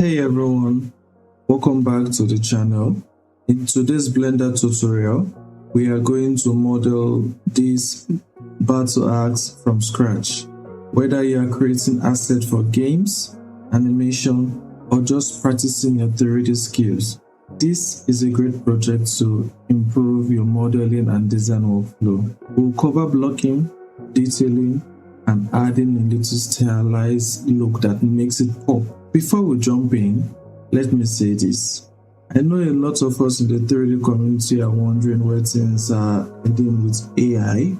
Hey everyone, welcome back to the channel. In today's Blender tutorial, we are going to model these battle axe from scratch. Whether you are creating assets for games, animation, or just practicing your 3D skills, this is a great project to improve your modeling and design workflow. We'll cover blocking, detailing, and adding a little stylized look that makes it pop. Before we jump in, let me say this. I know a lot of us in the 3D community are wondering where things are heading with AI.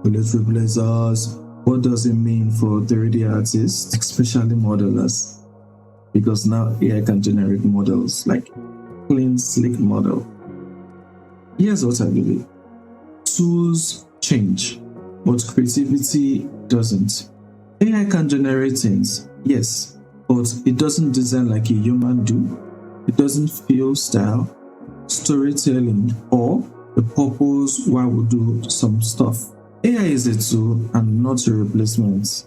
Will it replace us? What does it mean for 3D artists, especially modelers? Because now AI can generate models, like clean, slick model. Here's what I believe. Tools change, but creativity doesn't. AI can generate things, yes, but it doesn't design like a human do. It doesn't feel style, storytelling, or the purpose why we do some stuff. AI is a tool and not a replacement.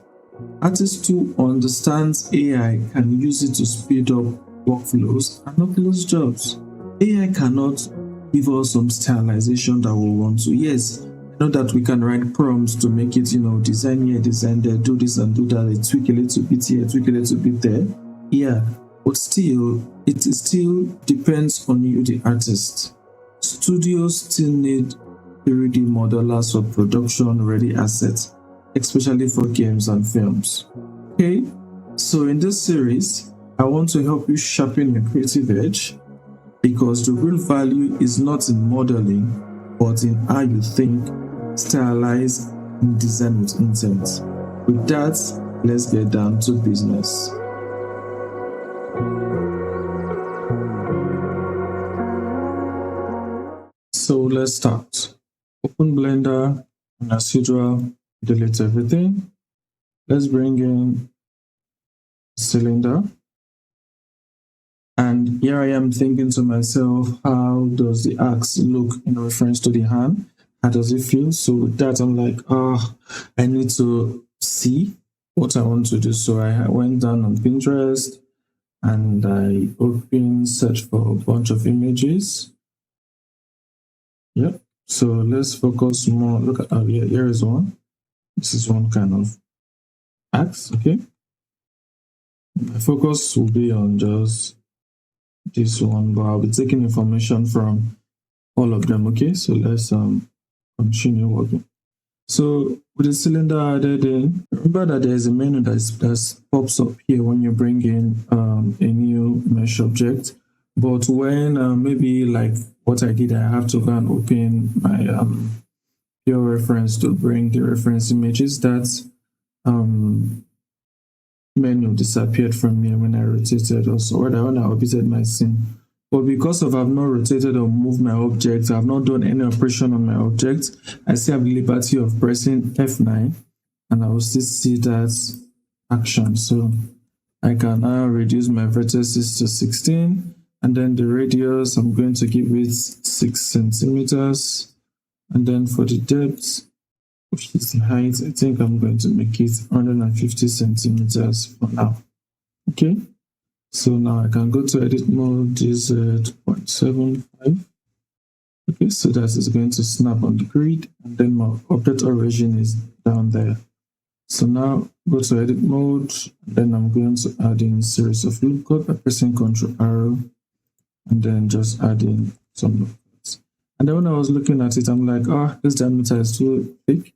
Artists who understand AI can use it to speed up workflows and not lose jobs. AI cannot give us some stylization that we want to. Yes, I know that we can write prompts to make it, design here, design there, do this and do that, tweak a little bit here, tweak a little bit there. Yeah, but still, it still depends on you, the artist. Studios still need 3D modelers for production-ready assets, especially for games and films. Okay, so in this series, I want to help you sharpen your creative edge because the real value is not in modeling, but in how you think, stylize, and design with intent. With that, let's get down to business. So let's start. Open Blender, and as usual, delete everything. Let's bring in cylinder. And here I am thinking to myself, how does the axe look in reference to the hand? How does it feel? So with that, I'm like, I need to see what I want to do. So I went down on Pinterest and I opened search for a bunch of images. Yep. So let's focus more. Look at here is one. This is one kind of axe. Okay. My focus will be on just this one, but I'll be taking information from all of them. Okay, so let's continue working. So with the cylinder added in, remember that there's a menu that pops up here when you bring in a new mesh object. But when maybe like what I did, I have to go and open my pure reference to bring the reference images. That menu disappeared from me when I rotated also, or when I orbited my scene. But because of I've not rotated or moved my object, I've not done any operation on my object, I still have the liberty of pressing F9 and I will still see that action. So I can now reduce my vertices to 16 and then the radius, I'm going to give it 6 centimeters. And then for the depth, which is the height, I think I'm going to make it 150 centimeters for now. Okay. So now I can go to edit mode, this 2.75. Okay, so that is going to snap on the grid, and then my object origin is down there. So now go to edit mode, and then I'm going to add in a series of loop codes by pressing Ctrl arrow, and then just add in some loop codes. And then when I was looking at it, I'm like, this diameter is too thick.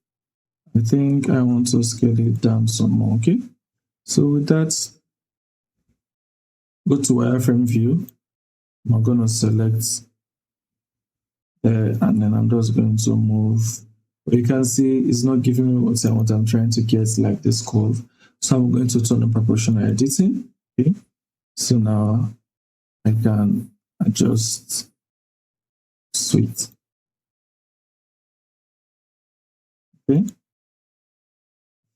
I think I want to scale it down some more. Okay, so with that, go to wireframe view. I'm going to select there, and then I'm just going to move. But you can see it's not giving me what I want. I'm trying to get like this curve. So I'm going to turn on proportional editing. Okay, so now I can adjust sweet. Okay, I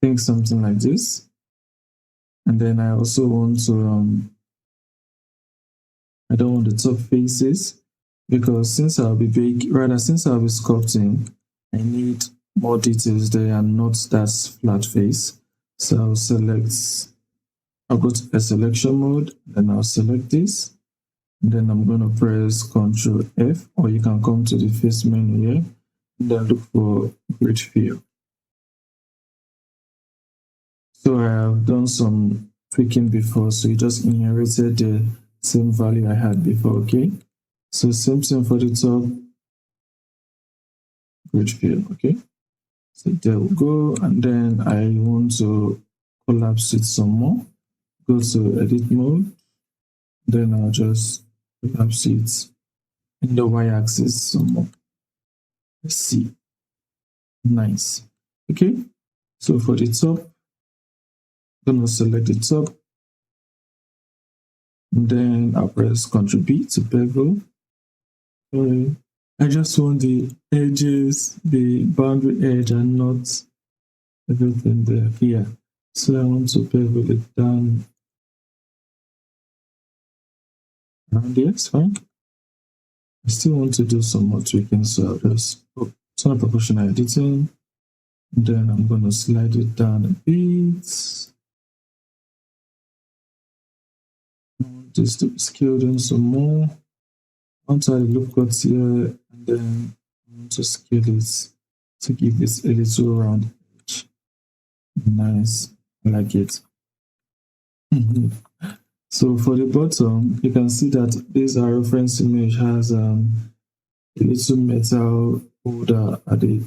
think something like this. And then I also want to I don't want the top faces, because since I'll be since I'll be sculpting, I need more details there and not that flat face. So I'll select I'll go to a selection mode, then I'll select this. Then I'm going to press Ctrl F, or you can come to the face menu here, and then look for grid fill. So I have done some tweaking before, so you just inherited the same value I had before, okay? So same thing for the top, grid fill, okay? So there we go, and then I want to collapse it some more. Go to edit mode, then I'll just collapse it in the y-axis some more. Let's see. Nice. Okay, so for the top, I'm going to select the top, and then I'll press Ctrl B to bevel. I just want the edges, the boundary edge, and not everything there. Yeah, so I want to bevel it down around there. It's fine. I still want to do some more tweaking, so I'll just turn on proportional editing. And then I'm going to slide it down a bit. I want this to be scaled in some more. Onto the loop cuts here, and then I want to scale it to give it a little round edge. Nice, I like it. So for the bottom, you can see that this reference image has a little metal holder at the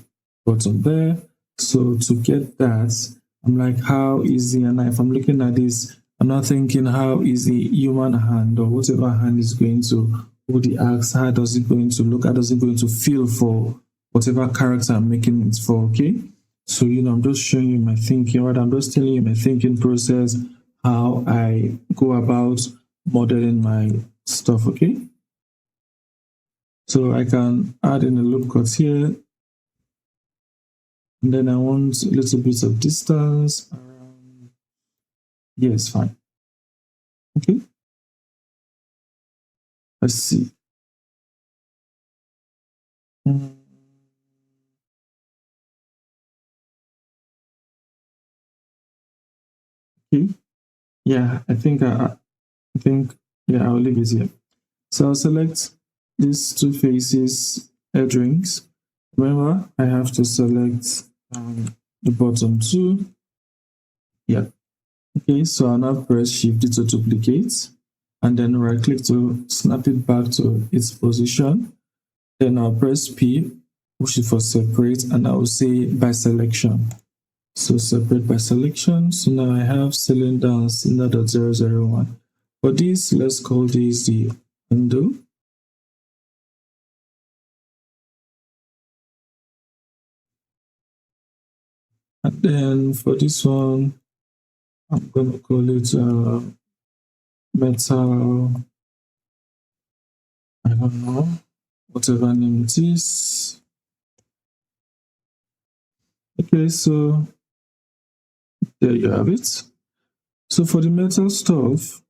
bottom there. So to get that, I'm like, how easy? And if I'm looking at this, I'm not thinking how easy human hand or whatever hand is going to hold the axe, how does it going to look, how does it going to feel for whatever character I'm making it for, okay? So, I'm just showing you my thinking, right? I'm just telling you my thinking process, how I go about modeling my stuff, okay? So I can add in a loop cut here. And then I want a little bit of distance around. Yes, fine. Okay. Let's see. Okay. Yeah, I think yeah, I'll leave it here. So I'll select these two faces edge rings. Remember, I have to select the bottom two. Yeah. Okay, so I'll now press Shift to duplicate, and then right click to snap it back to its position. Then I'll press P, which is for separate, and I will say by selection. So separate by selection. So now I have cylinder and cylinder.001. For this, let's call this the undo. And then for this one, I'm going to call it metal, I don't know, whatever name it is. Okay, so there you have it. So for the metal stuff,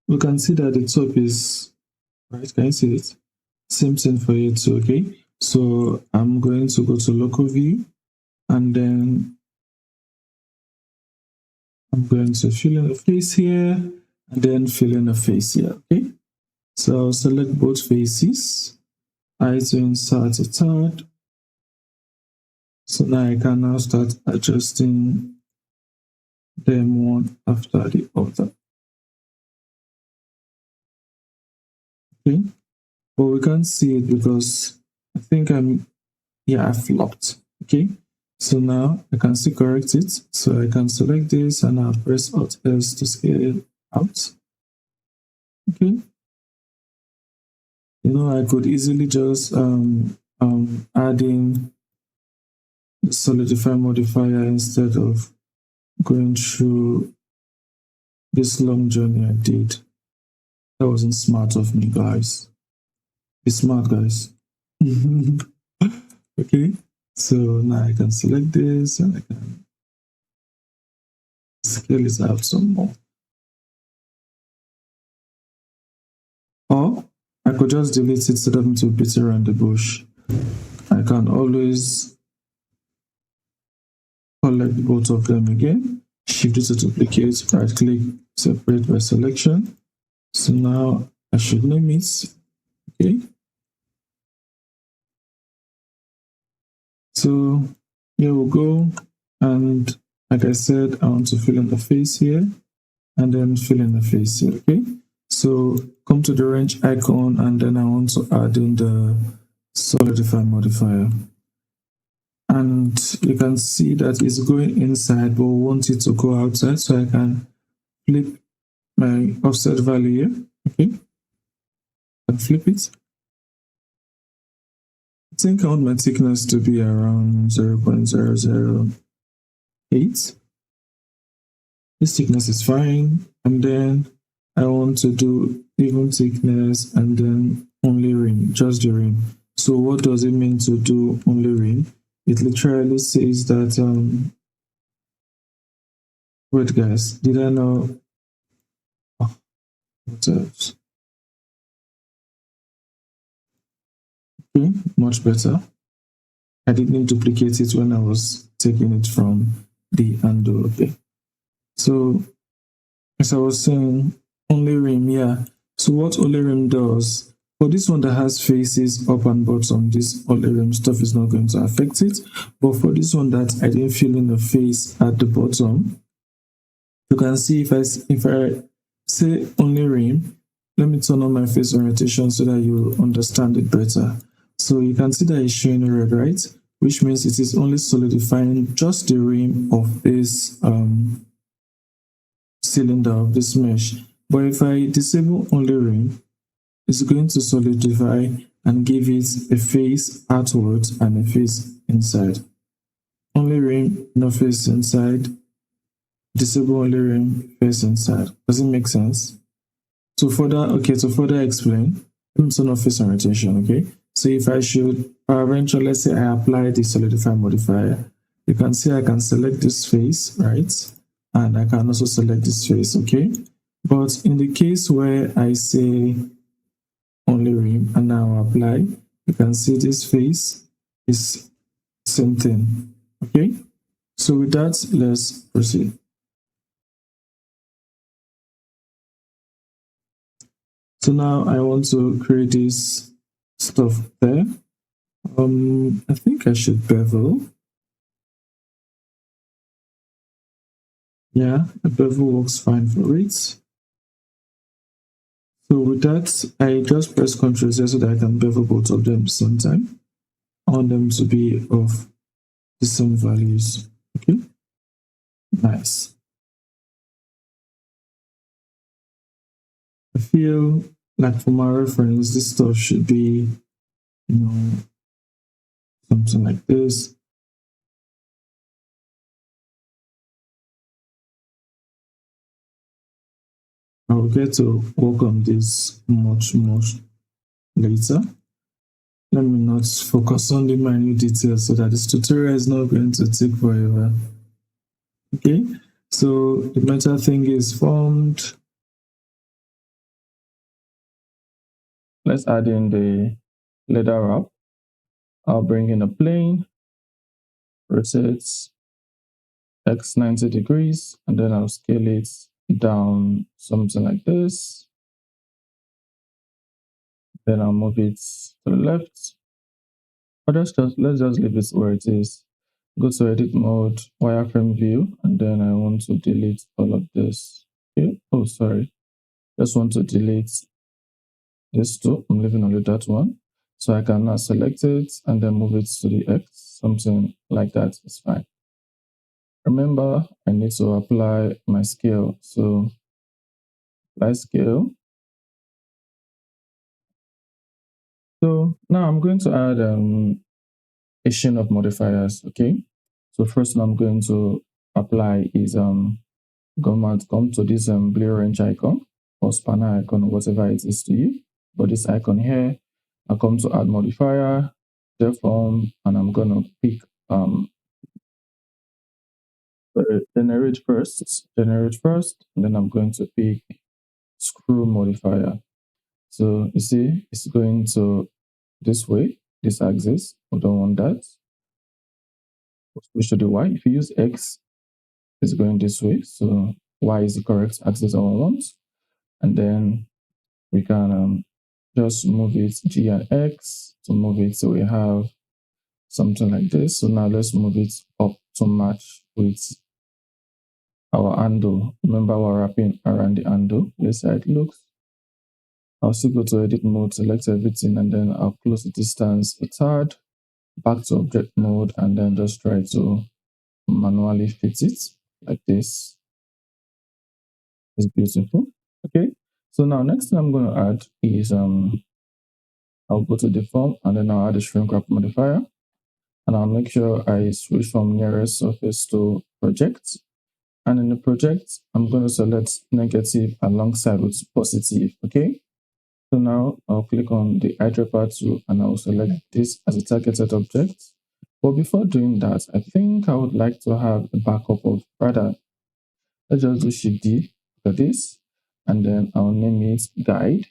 we can see that the top is, right, can you see it? Same thing for it too, okay? So I'm going to go to local view, and then I'm going to fill in a face here, and then fill in a face here, okay? So I'll select both faces. I to insert a third. So now I can now start adjusting them one after the other. Okay, but we can't see it because I think I flopped. Okay, so now I can still correct it. So I can select this and I'll press Alt S to scale it out. Okay, I could easily just add in the solidify modifier instead of going through this long journey I did. That wasn't smart of me, guys. Be smart, guys. Okay, so now I can select this and I can scale it out some more. Or I could just delete it instead of me to beat around the bush. I can always collect both of them again. Shift it to duplicate, right click, separate by selection. So now I should name it. Okay. So here we go. And like I said, I want to fill in the face here and then fill in the face here. Okay. So come to the wrench icon and then I want to add in the solidify modifier. And you can see that it's going inside, but we want it to go outside. So I can flip my offset value here. Okay. And flip it. I think I want my thickness to be around 0.008. This thickness is fine. And then I want to do even thickness and then only rim, just the rim. So what does it mean to do only rim? It literally says that, wait guys, did I know? Oh, what else? Okay, much better. I didn't duplicate it when I was taking it from the undo. Okay. So as I was saying, only rim, yeah. So what only rim does, for this one that has faces up and bottom, this only rim stuff is not going to affect it. But for this one that I didn't fill in the face at the bottom, you can see if I say only rim, let me turn on my face orientation so that you understand it better. So you can see that it's showing red, right? Which means it is only solidifying just the rim of this cylinder of this mesh. But if I disable only rim, it's going to solidify and give it a face outwards and a face inside. Only rim, no face inside. Disable only rim, face inside. Does it make sense? To further explain, let me turn off face orientation, okay? So if I should eventually, let's say I apply the solidify modifier, you can see I can select this face, right? And I can also select this face, okay? But in the case where I say only rim and now apply, you can see this face is same thing, okay? So with that, let's proceed. So now I want to create this stuff there. I think I should bevel. Yeah, a bevel works fine for it. So with that, I just press Ctrl Z so that I can bevel both of them at the same time. I want them to be of the same values. Okay, nice. I feel like for my reference, this stuff should be, something like this. I'll get to work on this much later. Let me not focus on the minute details so that this tutorial is not going to take forever. Okay, so the metal thing is formed. Let's add in the leather wrap. I'll bring in a plane, rotate X 90 degrees, and then I'll scale it down something like this. Then I'll move it to the left. Or let's just leave it where it is. Go to edit mode, wireframe view, and then I want to delete all of this. Okay. Oh, sorry. Just want to delete this two. I'm leaving only that one. So I can now select it and then move it to the X. Something like that is fine. Remember, I need to apply my scale. So apply scale. So now I'm going to add a chain of modifiers. Okay. So first I'm going to apply is come to this blue wrench icon or spanner icon, whatever it is to you. But this icon here, I come to add modifier, deform, and I'm gonna pick generate first, and then I'm going to pick screw modifier. So you see, it's going to this way, this axis. We don't want that. Switch to the Y. If you use X, is going this way. So Y is the correct axis I want. And then we can just move it G and X to move it so we have something like this. So now let's move it up to match with our handle. Remember we're wrapping around the handle. This how it looks. I'll still go to edit mode, select everything, and then I'll close the distance a third, back to object mode, and then just try to manually fit it like this. It's beautiful. Okay. So now next thing I'm going to add is I'll go to the form and then I'll add a shrink wrap modifier, and I'll make sure I switch from nearest surface to project. And in the project, I'm going to select negative alongside with positive. Okay. So now I'll click on the eyedropper tool and I'll select this as a targeted object. But before doing that, I think I would like to have a backup of rather, let's just do Shift D for this, and then I'll name it guide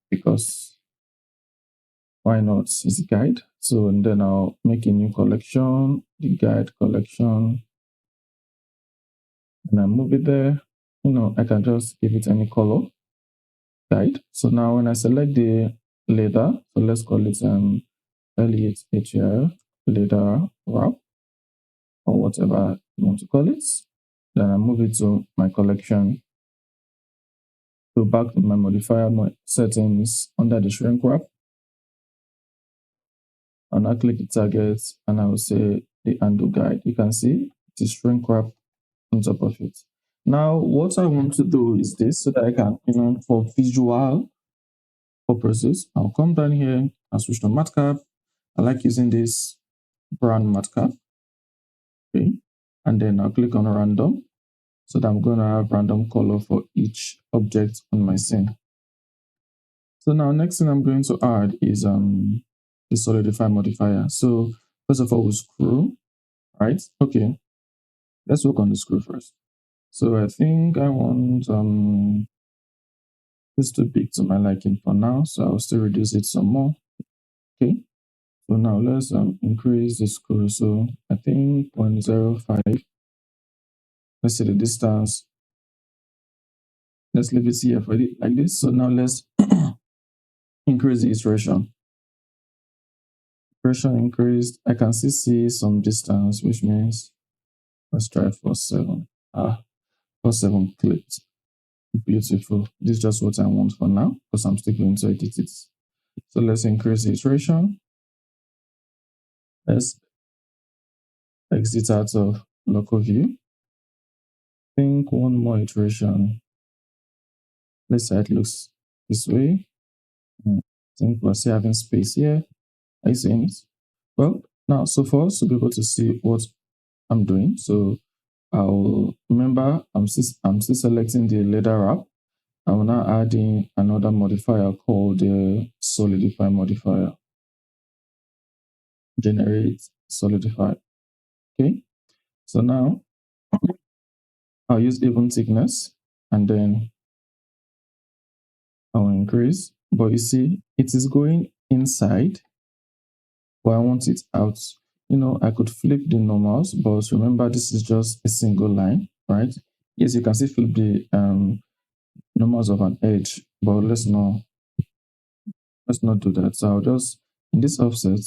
because why not? It's a guide. So and then I'll make a new collection, the guide collection, and I move it there. I can just give it any color guide. So now when I select the leather, so let's call it LEHL leather wrap or whatever you want to call it. Then I move it to my collection. So back to my modifier settings under the shrink wrap. And I click the target and I will say the handle guide. You can see the shrink wrap on top of it. Now, what I want to do is this so that I can, for visual purposes, I'll come down here and switch to matte cap. I like using this brown matte cap. Okay. And then I'll click on random so that I'm going to have random color for each object on my scene. So now next thing I'm going to add is the solidify modifier. So first of all, we'll screw, right? Okay, let's work on the screw first. So I think I want this too big to my liking for now, so I'll still reduce it some more. Okay, so now let's increase the screw. So I think 0.05. Let's see the distance. Let's leave it here for it like this. So now let's increase the iteration. Iteration increased. I can still see some distance, which means let's try 4.7. 4.7 clipped. Beautiful. This is just what I want for now because I'm still going to edit it. So let's increase the iteration. Let's exit out of local view. I think one more iteration. Let's say it looks this way. I think we're still having space here. Are you seeing it? Well, now, so for us to be able to see what I'm doing, so I'll remember I'm still selecting the leather wrap. I will now add in another modifier called the solidify modifier. Generate solidify. Okay. So now I'll use even thickness and then I'll increase. But you see, it is going inside, but I want it out. I could flip the normals, but remember this is just a single line, right? Yes, you can still flip the normals of an edge, but let's not do that. So I'll just in this offset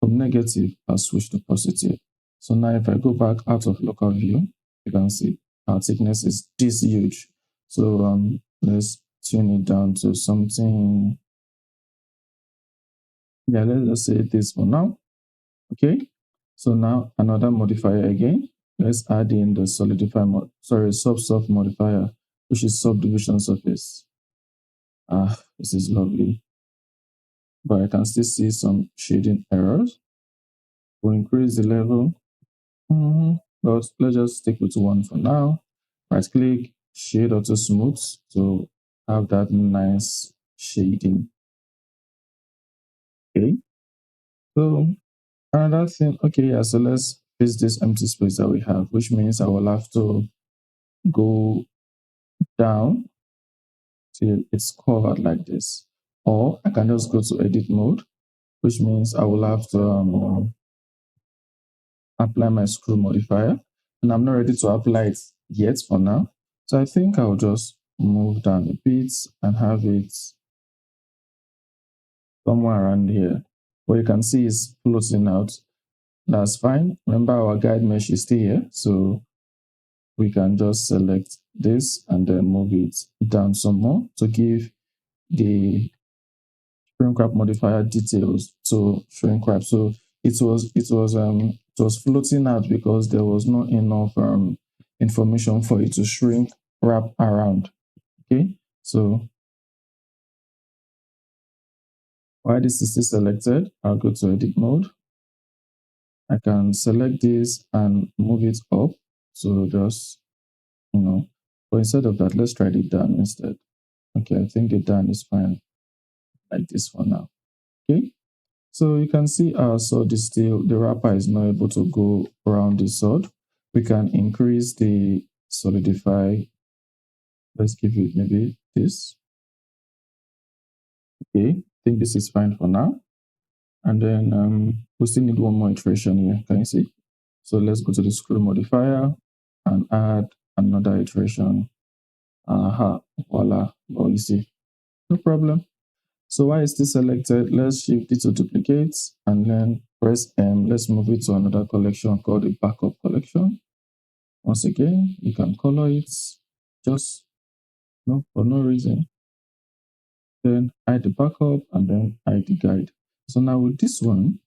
from negative, I'll switch to positive. So now if I go back out of local view, you can see our thickness is this huge. So let's tune it down to something. Yeah, let's just say this for now. Okay. So now another modifier again. Let's add in the solidify soft modifier, which is subdivision surface. This is lovely. But I can still see some shading errors. We'll increase the level. But let's just stick with one for now. Right click, shade auto smooth to have that nice shading. Okay. So another thing, okay, yeah, so let's fix this empty space that we have, which means I will have to go down till it's covered like this. Or I can just go to edit mode, which means I will have to apply my screw modifier. and I'm not ready to apply it yet for now. So I think I'll just move down a bit and have it somewhere around here. What you can see is floating out. That's fine. Remember our guide mesh is still here. So we can just select this and then move it down some more to give the shrink wrap modifier details to shrink wrap. So it was floating out because there was not enough information for it to shrink wrap around. Okay, so while this is still selected, I'll go to edit mode. I can select this and move it up. So just but instead of that, let's try the down instead. Okay, I think the down is fine like this for now. Okay. So you can see our sword is still, the wrapper is not able to go around the sword. We can increase the solidify. Let's give it maybe this. Okay, I think this is fine for now. And then we still need one more iteration here. Can you see? So let's go to the screw modifier and add another iteration. Aha, voila. Oh, you see, no problem. So while it's still selected, let's shift it to duplicate and then press M. Let's move it to another collection called the backup collection. Once again, you can color it just for no reason. Then hide the backup and then hide the guide. So now with this one,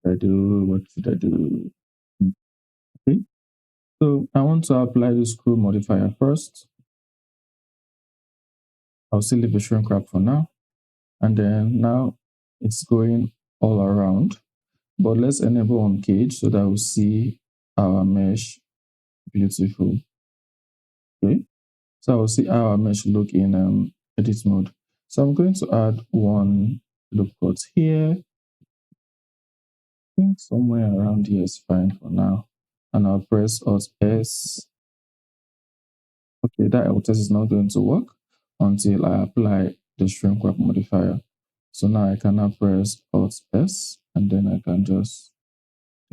what should I do? Okay. So I want to apply the screw modifier first. I'll still leave the shrink wrap for now. And then now it's going all around. But let's enable on cage so that we'll see our mesh beautiful. Okay. So I'll see how our mesh look in edit mode. So I'm going to add one loop cut here. I think somewhere around here is fine for now. And I'll press Alt S. Okay, that Alt S is not going to work until I apply the shrink wrap modifier. So now I can now press Alt S and then I can just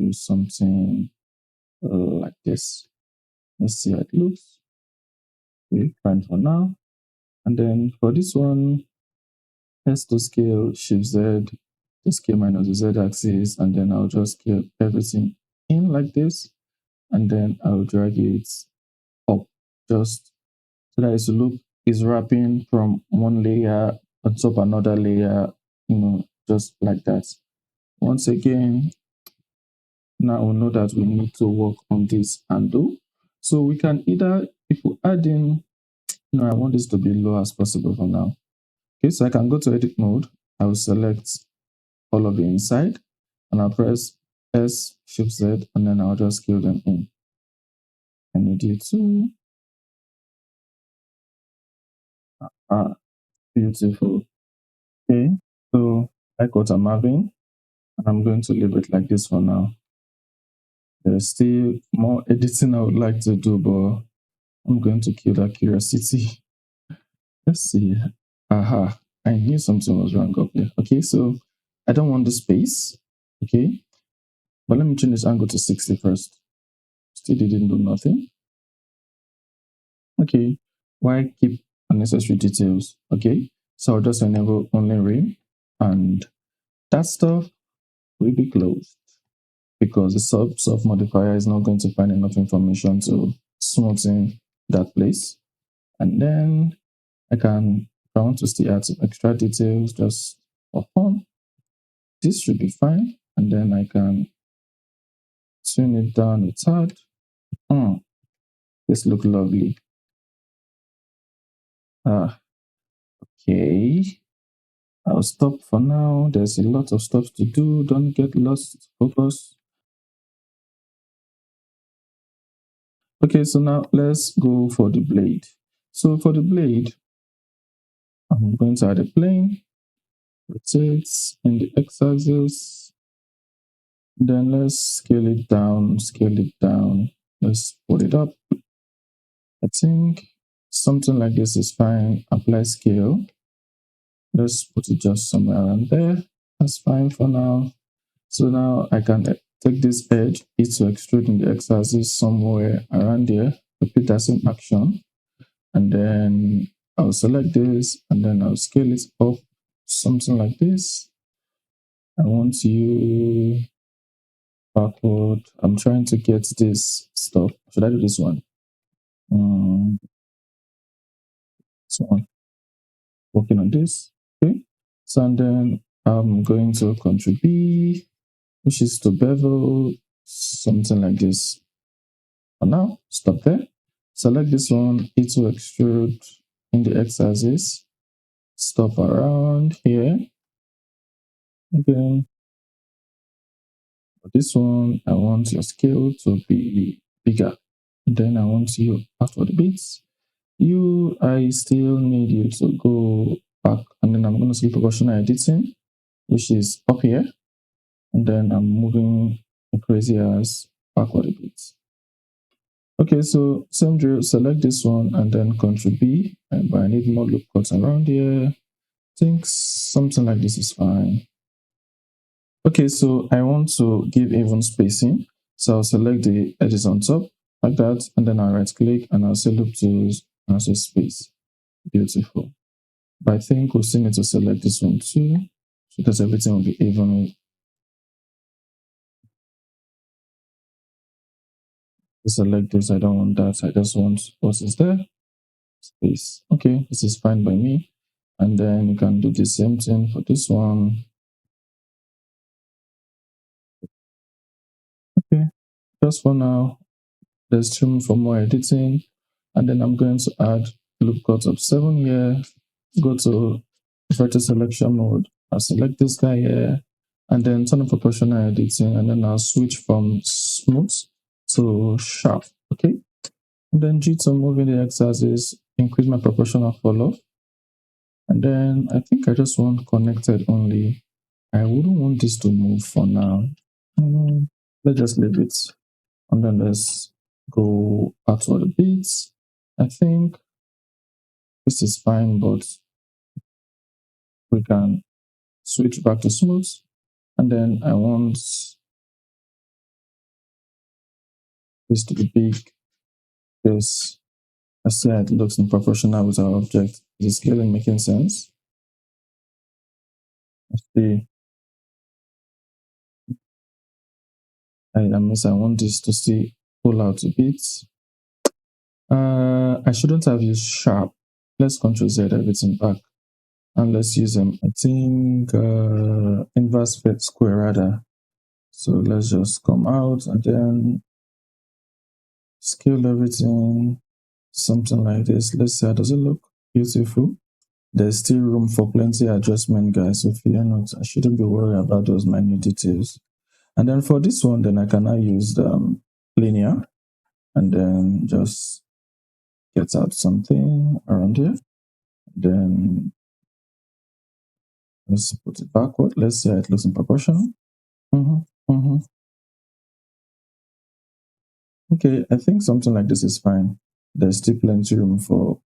do something like this. Let's see how it looks. Okay, fine for now. And then for this one, S to scale, Shift Z to scale minus the Z axis, and then I'll just scale everything in like this, and then I'll drag it up just so that it look is wrapping from one layer on top another layer, just like that. Once again, now we know that we need to work on this handle. So we can either, if we add in, I want this to be low as possible for now. Okay, so I can go to edit mode. I will select all of the inside and I'll press S, Shift Z, and then I'll just scale them in. I need you to. Beautiful. Okay, so like what I'm having, and I'm going to leave it like this for now. There's still more editing I would like to do, but I'm going to kill that curiosity. Let's see. Aha, I knew something was wrong up there. Okay, so I don't want the space. Okay, but let me change this angle to 60 first. Still didn't do nothing. Okay, why keep unnecessary details? Okay, so I'll just enable only rim and that stuff will be closed because the sub modifier is not going to find enough information to smoothen that place. And then if I want to still add some extra details just for fun, this should be fine. And then I can tune it down a tad. This look lovely. Okay. I'll stop for now. There's a lot of stuff to do. Don't get lost. Focus. Okay, so now let's go for the blade. So for the blade, I'm going to add a plane, rotate in the x-axis. Then let's scale it down, scale it down. Let's put it up. I think something like this is fine. Apply scale. Let's put it just somewhere around there. That's fine for now. So now I can take this edge, it to extrude in the x-axis somewhere around there, repeat that same action, and then I'll select this, and then I'll scale it up, something like this. I want you backward. I'm trying to get this stuff. Should I do this one? Um, this one. Working on this. Okay. So and then I'm going to Ctrl B, which is to bevel, something like this. For now, stop there. Select this one, it will extrude in the x-axis. Stop around here. Then for this one, I want your scale to be bigger. Then I want you after the bits. I still need you to go back, and then I'm going to select proportional editing, which is up here, and then I'm moving the crazy ass backward a bit. Okay, so same drill, select this one and then Ctrl B, but I need more loop cuts around here. I think something like this is fine. Okay, so I want to give even spacing, so I'll select the edges on top like that, and then I'll right click and I'll say loop tools and I'll say space. Beautiful. But I think we'll still need to select this one too, because everything will be even. Select this, I don't want that, I just want what is there, space. Okay, this is fine by me. And then you can do the same thing for this one. Okay, just for now, there's room for more editing. And then I'm going to add loop cut of 7 here, go to vertex selection mode. I'll select this guy here, and then turn on proportional editing, and then I'll switch from smooth to sharp. Okay, and then G to move in the x-axis, increase my proportional follow. And then I think I just want connected only. I wouldn't want this to move for now. Let's just leave it. And then let's go outward a bit. I think this is fine, but we can switch back to smooth. And then I want this to be big because I said it looks proportional with our object. Is the scaling making sense? Let's see. I want this to see pull out a bit. I shouldn't have used sharp. Let's Ctrl Z everything back. And let's use I think inverse fit square rather. So let's just come out and then scale everything, something like this. Let's see how does it look. Beautiful. There's still room for plenty adjustment, guys. So if you're not, I shouldn't be worried about those minute details. And then for this one, then I can now use the linear and then just get out something around here. Then let's put it backward. Let's see how it looks in proportion. Okay, I think something like this is fine. There's still plenty room for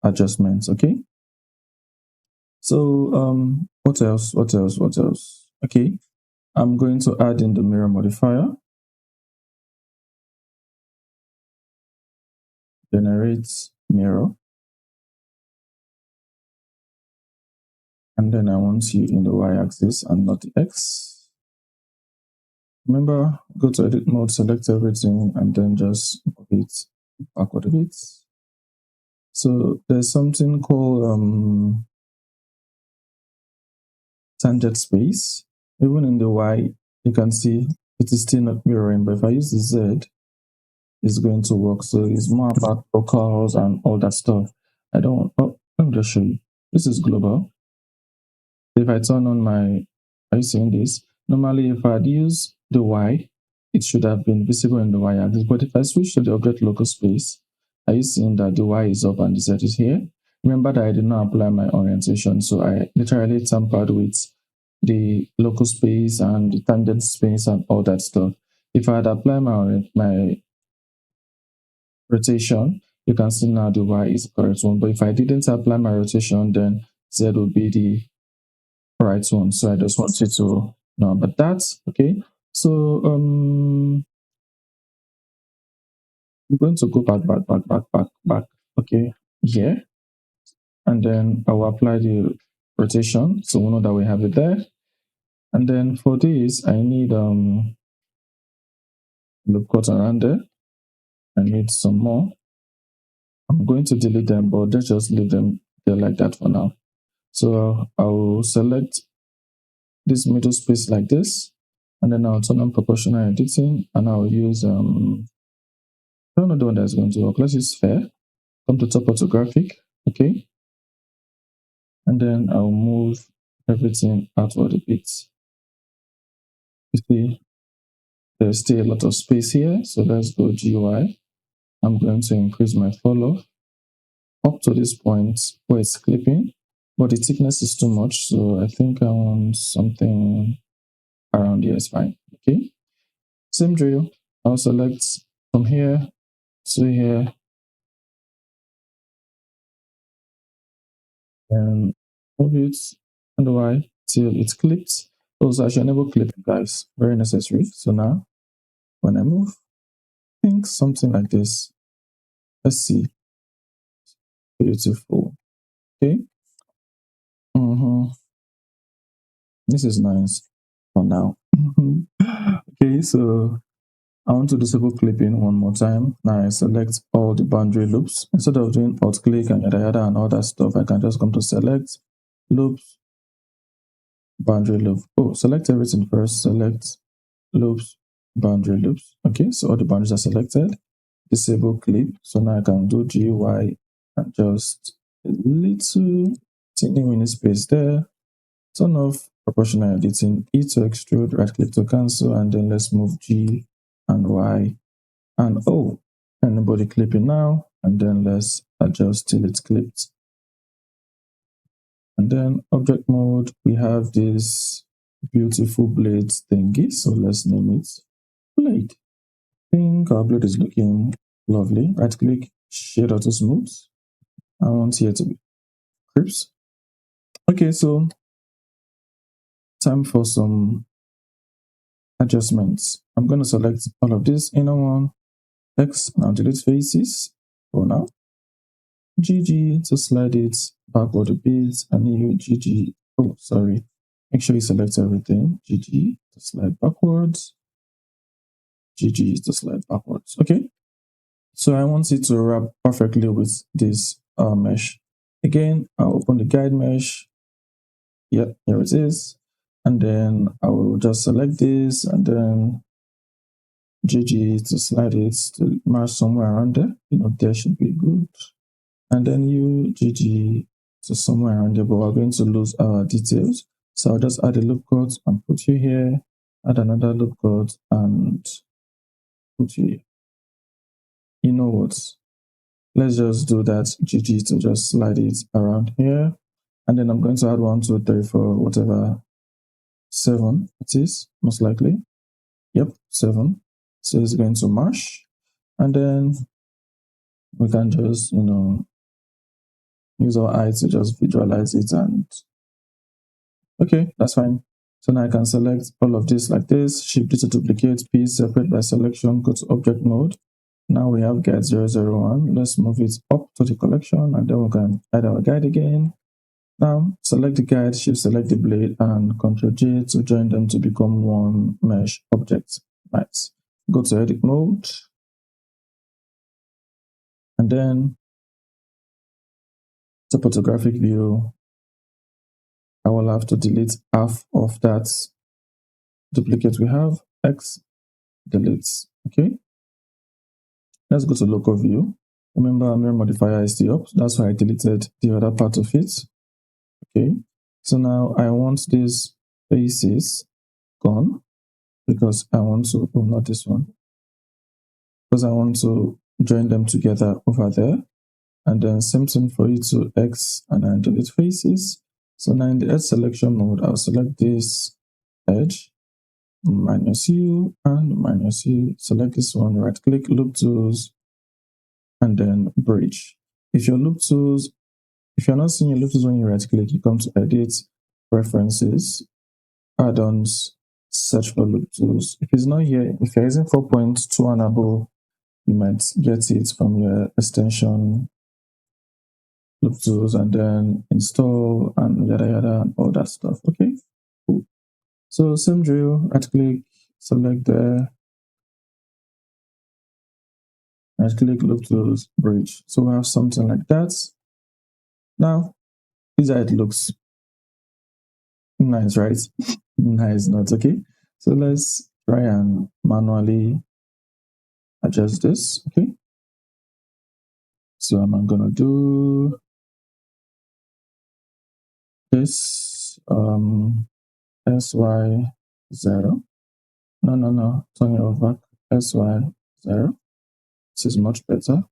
adjustments. Okay. So what else? What else? What else? Okay, I'm going to add in the mirror modifier. Generate mirror. And then I want you in the y-axis and not the x. Remember, go to edit mode, select everything, and then just move it backward a bit. So there's something called tangent space. Even in the y, you can see it is still not mirroring, but if I use the z, it's going to work. So it's more about locals and all that stuff. I don't, oh, let me just show you. This is global. If I turn on my, are you seeing this? Normally, if I'd use the Y, it should have been visible in the Y axis. But if I switch to the object local space, are you seeing that the Y is up and the Z is here? Remember that I did not apply my orientation. So I literally tampered with the local space and the tangent space and all that stuff. If I had applied my rotation, you can see now the Y is the correct one. But if I didn't apply my rotation, then Z would be the right one. So I just want you to know about that. Okay. So I'm going to go back. Okay, here, and then I will apply the rotation. So we know that we have it there. And then for this, I need loop cut around there. I need some more. I'm going to delete them, but let's just leave them there like that for now. So I will select this middle space like this, and then I'll turn on proportional editing, and I'll use I don't know the one that's going to work. Let's use sphere. Come to top orthographic, okay, and then I'll move everything outward a bit. You see, there's still a lot of space here, so let's go GUI. I'm going to increase my follow up to this point where it's clipping, but the thickness is too much, so I think I want something around here is fine. Okay, same drill. I'll select from here to here and move it and Y till it's clipped. Also, I should enable clipping, guys. Very necessary. So now, when I move, think something like this. Let's see. Beautiful. Okay. This is nice for now. Okay, so I want to disable clipping one more time. Now I select all the boundary loops. Instead of doing alt click and yada yada and all that stuff, I can just come to select loops, boundary loop. Oh, select everything first. Select loops, boundary loops. Okay, so all the boundaries are selected. Disable clip. So now I can do GUI and just a little teeny mini space there. Turn off proportional editing, E to extrude, right click to cancel, and then let's move G and Y and O. Anybody clipping now, and then let's adjust till it's clipped. And then object mode, we have this beautiful blade thingy. So let's name it blade. I think our blade is looking lovely. Right click, shade auto smooth. I want here to be crisp. Okay, so time for some adjustments. I'm going to select all of this inner one, X, now delete faces for now. GG to slide it backward a bit, and you GG. Oh, sorry. Make sure you select everything. GG to slide backwards. GG to slide backwards. Okay. So I want it to wrap perfectly with this mesh. Again, I'll open the guide mesh. Yeah, here it is. And then I will just select this and then GG to slide it to mark somewhere around there. There should be good. And then you GG to somewhere around there, but we're going to lose our details. So I'll just add a loop code and put you here, add another loop code and put you here. You know what? Let's just do that GG to just slide it around here. And then I'm going to add 1, 2, 3, 4, whatever 7 it is, most likely. Yep, 7. So it's going to mash. And then we can just, use our eye to just visualize it. And okay, that's fine. So now I can select all of this like this, shift it to duplicate, piece, separate by selection, go to object mode. Now we have guide 001. Let's move it up to the collection and then we can add our guide again. Now select the guide, shift select the blade and Ctrl J to join them to become one mesh object. Nice. Go to edit mode and then to photographic view, I will have to delete half of that duplicate we have. X, delete. Okay. Let's go to local view. Remember, mirror modifier is still up. That's why I deleted the other part of it. Okay. So now I want these faces gone because I want to, oh, not this one, because I want to join them together over there. And then same thing for you to X and then delete faces. So now in the edge selection mode, I'll select this edge, -U and -U. Select this one, right click, loop tools, and then bridge. If you're not seeing your loop tools when you right click, you come to edit, preferences, add-ons, search for loop tools. If it's not here, if you're using 4.2 and above, you might get it from your extension loop tools and then install and yada yada and all that stuff. Okay, cool. So same drill, right click, select the right click loop tools bridge. So we have something like that. Now, this is how it looks. Nice, right? Nice, not okay. So let's try and manually adjust this. Okay. So I'm gonna do this SY0. No. Turn it over. SY0. This is much better.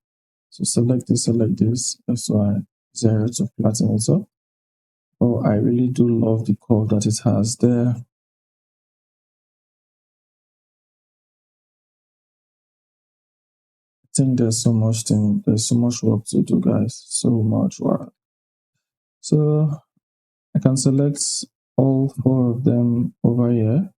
So select this, SY0 to flatten it up. Oh, I really do love the curve that it has there. I think there's so much work to do, guys. So much work. So I can select all four of them over here.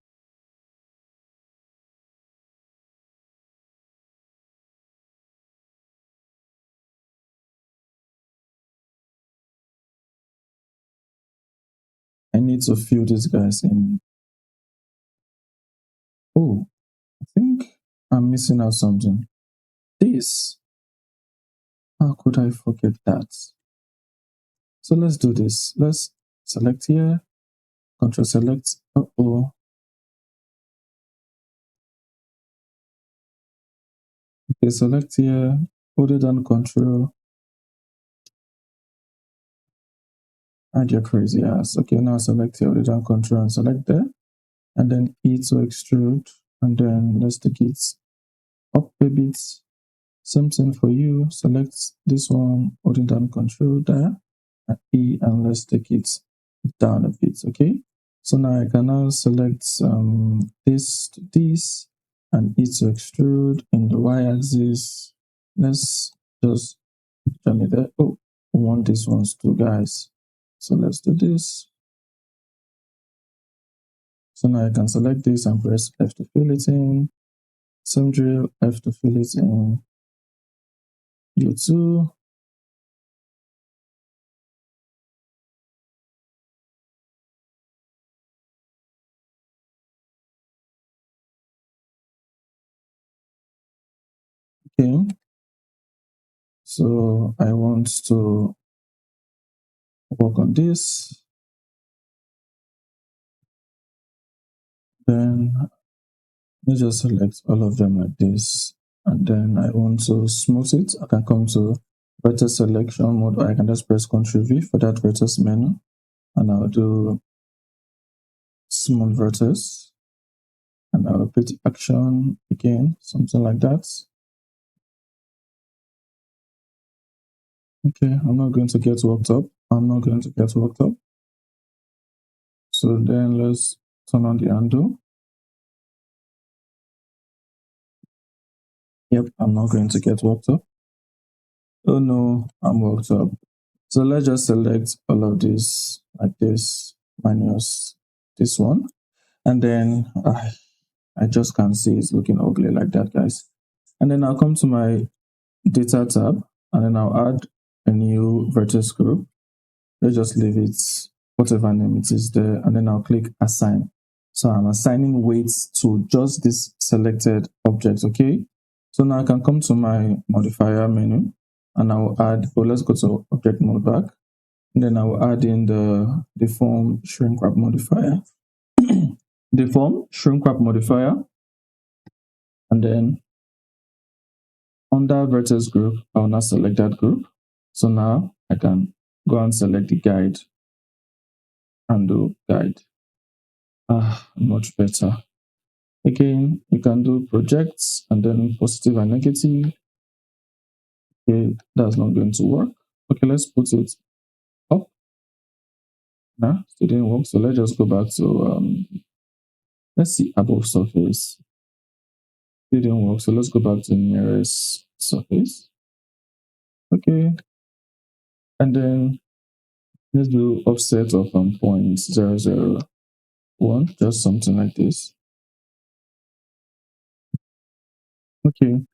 I need to fill these guys in. Oh, I think I'm missing out something. This. How could I forget that? So let's do this. Let's select here. Control select. Uh-oh. Okay, select here. Hold it down control. Add your crazy ass. Okay, now select here. Hold it down control and select there. And then E to extrude. And then let's take it up a bit. Same thing for you. Select this one, holding down control there, and E, and let's take it down a bit. Okay. So now I can now select this to this and E to extrude in the y-axis. Let's just jump it there. Oh, we want these ones too, guys. So let's do this. So now I can select this and press F to fill it in. Same drill, F to fill it in. U2. Okay. So I want to work on this. Then let's just select all of them like this. And then I want to smooth it. I can come to vertex selection mode, or I can just press Ctrl V for that vertex menu. And I'll do smooth vertex. And I'll repeat the action again, something like that. Okay, I'm not going to get worked up. So then let's turn on the undo. Yep, I'm not going to get worked up. Oh no, I'm worked up. So let's just select all of this like this minus this one. And then I just can't see it's looking ugly like that, guys. And then I'll come to my data tab and then I'll add a new vertex group. Let's just leave it whatever name it is there. And then I'll click assign. So I'm assigning weights to just this selected object, okay? So now I can come to my modifier menu and I'll add, oh, let's go to object mode back. And then I'll add in the form shrink wrap modifier. The form shrink wrap modifier. And then under vertex group, I'll now select that group. So now I can go and select the guide and do guide. Much better. Again, you can do projects and then positive and negative. Okay, that's not going to work. Okay, let's put it up. Nah, it didn't work. So let's just go back to let's see above surface. It didn't work. So let's go back to nearest surface. Okay. And then let's do offset of 0.001. one, just something like this. Okay,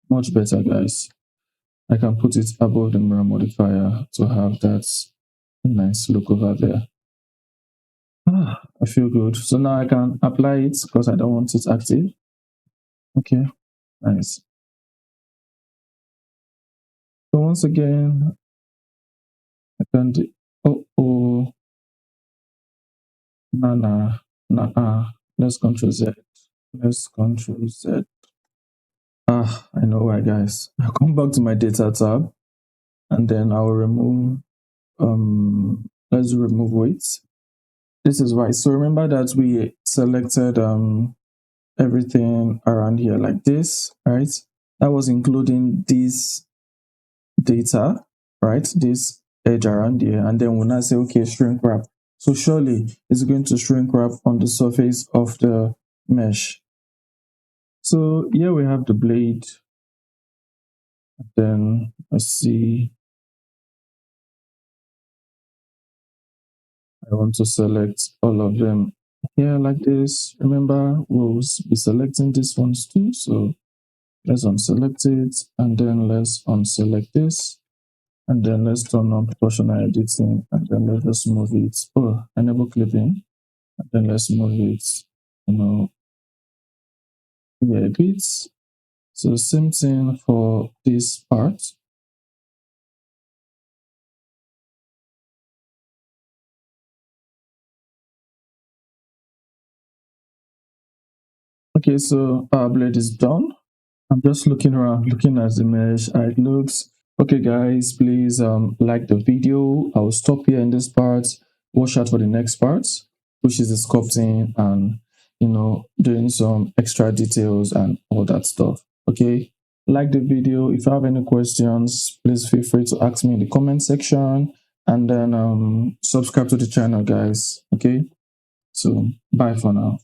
much better, guys. I can put it above the mirror modifier to have that nice look over there. I feel good. So now I can apply it because I don't want it active. Okay, nice. So once again, I can do, oh, let's control Z. Let's control Z. I know why, guys. I'll come back to my data tab and then I'll remove, let's remove weights. This is why. So remember that we selected everything around here like this, right? That was including this data, right? This edge around here. And then we'll now say, okay, shrink wrap. So surely it's going to shrink wrap on the surface of the mesh. So here we have the blade. Then let's see. I want to select all of them here like this. Remember, we'll be selecting these ones too. So let's unselect it and then let's unselect this. And then let's turn on proportional editing and then let's just move it. Oh, enable clipping. And then let's move it, here a bit. So same thing for this part. Okay, so our blade is done. I'm just looking around, looking at the mesh. How it looks. Okay, guys, please like the video. I'll stop here in this part. Watch out for the next part, which is the sculpting and doing some extra details and all that stuff. Okay, like the video. If you have any questions, please feel free to ask me in the comment section, and then subscribe to the channel, guys. Okay, so bye for now.